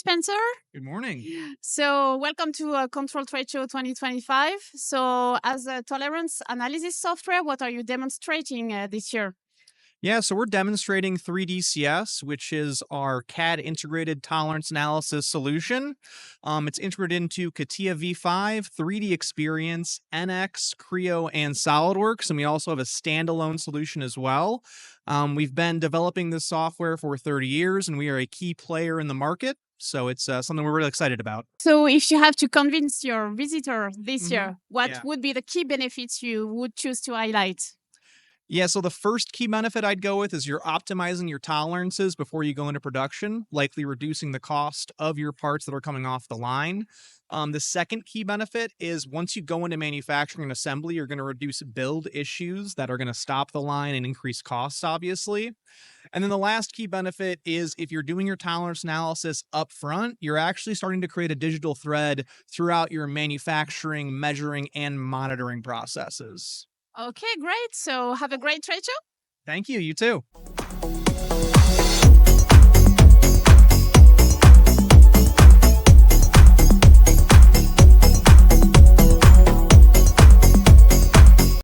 Spencer. Good morning. So welcome to Control Trade Show 2025. So as a tolerance analysis software, what are you demonstrating this year? Yeah, so we're demonstrating 3DCS, which is our CAD integrated tolerance analysis solution. It's integrated into CATIA V5, 3D Experience, NX, Creo, and SolidWorks, and we also have a standalone solution as well. We've been developing this software for 30 years, and we are a key player in the market. So it's something we're really excited about. So if you have to convince your visitor this year, what Yeah. would be the key benefits you would choose to highlight? Yeah, so the first key benefit I'd go with is you're optimizing your tolerances before you go into production, likely reducing the cost of your parts that are coming off the line. The second key benefit is once you go into manufacturing and assembly, you're going to reduce build issues that are going to stop the line and increase costs, obviously. And then the last key benefit is if you're doing your tolerance analysis up front, you're actually starting to create a digital thread throughout your manufacturing, measuring, and monitoring processes. Okay, great. So have a great trade show. Thank you. You too.